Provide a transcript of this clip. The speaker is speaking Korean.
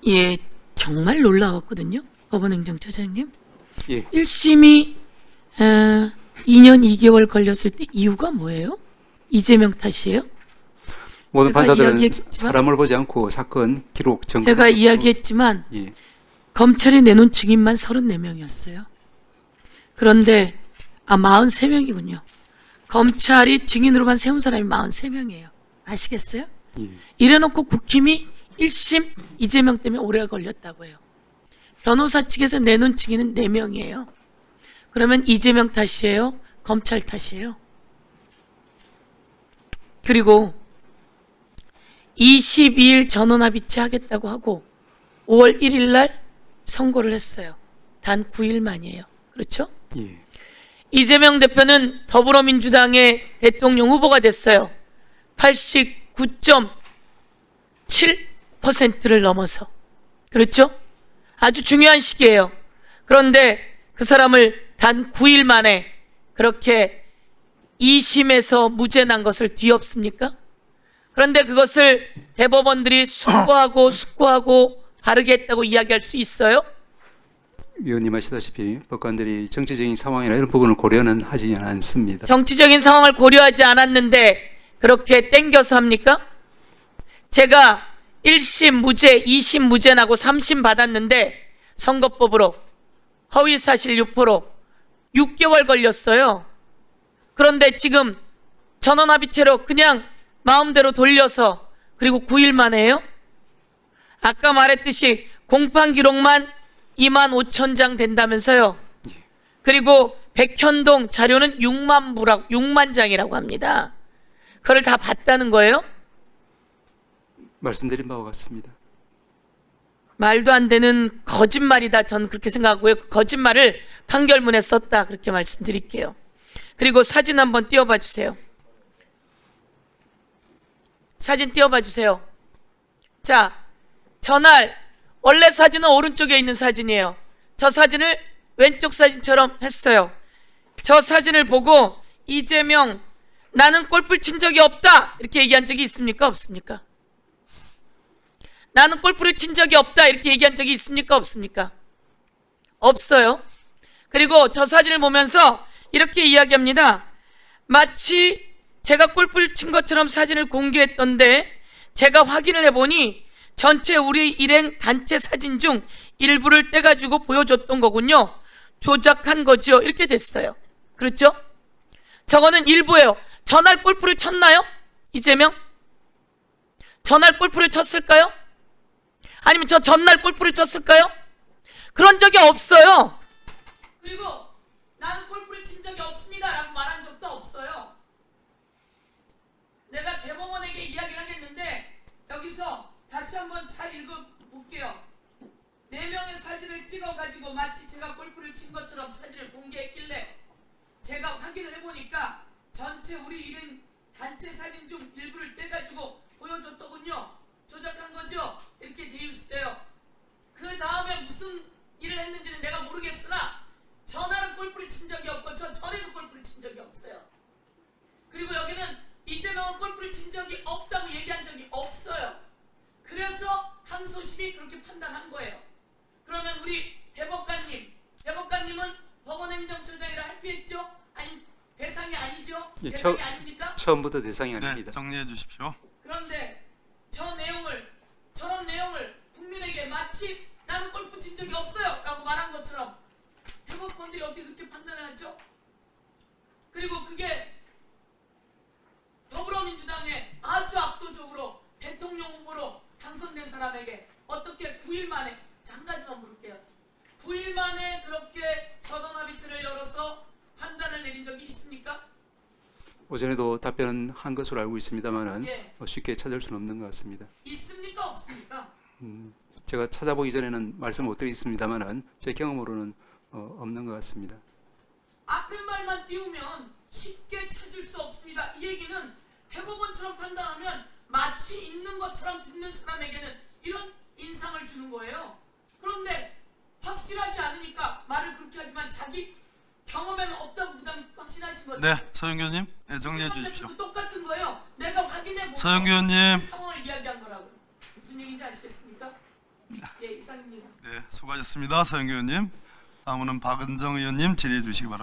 예, 정말 놀라웠거든요. 법원행정처장님. 예, 1심이 2년 2개월 걸렸을 때 이유가 뭐예요? 이재명 탓이에요? 모든 제가 판사들은 이야기했지만- 사람을 보지 않고 사건 기록 증거. 제가 이야기했지만 예, 검찰이 내놓은 증인만 34명이었어요. 그런데 43명이군요. 검찰이 증인으로만 세운 사람이 43명이에요. 아시겠어요? 예. 이래놓고 국힘이 1심 이재명 때문에 오래 걸렸다고 해요. 변호사 측에서 내놓은 증인은 4명이에요. 그러면 이재명 탓이에요? 검찰 탓이에요? 그리고 22일 전원합의체 하겠다고 하고 5월 1일 날 선고를 했어요. 단 9일 만이에요. 그렇죠? 예. 이재명 대표는 더불어민주당의 대통령 후보가 됐어요. 89.7%를 넘어서. 그렇죠? 아주 중요한 시기예요. 그런데 그 사람을 단 9일 만에 그렇게 2심에서 무죄 난 것을 뒤엎습니까? 그런데 그것을 대법원들이 숙고하고 바르게 했다고 이야기할 수 있어요? 위원님 아시다시피 법관들이 정치적인 상황이나 이런 부분을 고려는 하지 않습니다. 정치적인 상황을 고려하지 않았는데 그렇게 땡겨서 합니까? 제가 1심 무죄, 2심 무죄 나고 3심 받았는데 선거법으로 허위사실 유포로 6개월 걸렸어요. 그런데 지금 전원합의체로 그냥 마음대로 돌려서 그리고 9일 만에 해요? 아까 말했듯이 공판 기록만 25,000장 된다면서요. 그리고 백현동 자료는 6만 장이라고 합니다. 그걸 다 봤다는 거예요? 말씀드린 바와 같습니다. 말도 안 되는 거짓말이다. 저는 그렇게 생각하고요. 그 거짓말을 판결문에 썼다. 그렇게 말씀드릴게요. 그리고 사진 한번 띄워봐 주세요. 사진 띄워봐 주세요. 자, 전날 원래 사진은 오른쪽에 있는 사진이에요. 저 사진을 왼쪽 사진처럼 했어요. 저 사진을 보고 이재명 나는 골프를 친 적이 없다 이렇게 얘기한 적이 있습니까? 없습니까? 나는 골프를 친 적이 없다 이렇게 얘기한 적이 있습니까? 없습니까? 없어요. 그리고 저 사진을 보면서 이렇게 이야기합니다. 마치 제가 골프를 친 것처럼 사진을 공개했던데 제가 확인을 해보니 전체 우리 일행 단체 사진 중 일부를 떼가지고 보여줬던 거군요. 조작한 거죠. 이렇게 됐어요. 그렇죠? 저거는 일부예요. 전날 골프를 쳤나요? 이재명? 전날 골프를 쳤을까요? 아니면 저 전날 골프를 쳤을까요? 그런 적이 없어요. 그리고 나는 골프를 친 적이 없습니다 라고 말한 적도 없어요. 내가 대법원에게 이야기를 하겠는데 여기서 다시 한번 잘 읽어볼게요. 4명의 사진을 찍어가지고 마치 제가 골프를 친 것처럼 사진을 공개했길래 제가 확인을 해보니까 전체 우리 일행 단체 사진 중 일부를 떼가지고 보여줬더군요. 조작한 거죠? 이렇게 되어 있어요. 그 다음에 무슨 일을 했는지는 내가 모르겠으나 전화는 골프를 친 적이 없고 저 전에도 골프를 친 적이 없어요. 그리고 여기는 이재명은 골프를 친 적이 없다고 얘기한 적이 없어요. 그래서 항소심이 그렇게 판단한 거예요. 그러면 우리 대법관님은 법원행정처장이라 할피했죠? 아니 대상이 아니죠? 예, 대상이 아닙니까? 처음부터 대상이 네, 아닙니다. 정리해 주십시오. 그런데 저런 내용을 국민에게 마치 나는 골프 친 적이 없어요 라고 말한 것처럼 대법관들이 어떻게 그렇게 판단을 하죠? 그리고 그게 더불어민주당에 아주 압도적으로 대통령 후보로 당선된 사람에게 어떻게 9일 만에, 한 가지만 물을게요. 9일 만에 그렇게 전원합의체를 열어서 판단을 내린 적이 있습니까? 오전에도 답변은 한 것으로 알고 있습니다만은 예. 쉽게 찾을 수는 없는 것 같습니다. 있습니까? 없습니까? 제가 찾아보기 전에는 말씀 못 드리겠습니다만은 제 경험으로는 없는 것 같습니다. 앞에 말만 띄우면 쉽게 찾을 수 없습니다. 이 얘기는 대법원처럼 판단하면 마치 있는 것처럼 듣는 사람에게는 이런 인상을 주는 거예요. 그런데 확실하지 않으니까 말을 그렇게 하지만 자기 경험에는 없다고 부담이 확신하신 거죠. 네, 서영 교수님, 네, 정리해 주십시오. 똑같은 거예요. 내가 확인해 보고 서영 교수님. 상황을 이야기한 거라고요. 무슨 얘기인지 아시겠습니까? 예, 이상입니다. 네, 수고하셨습니다. 서영교 의원님. 다음은 박은정 의원님 질의해 주시기 바랍니다.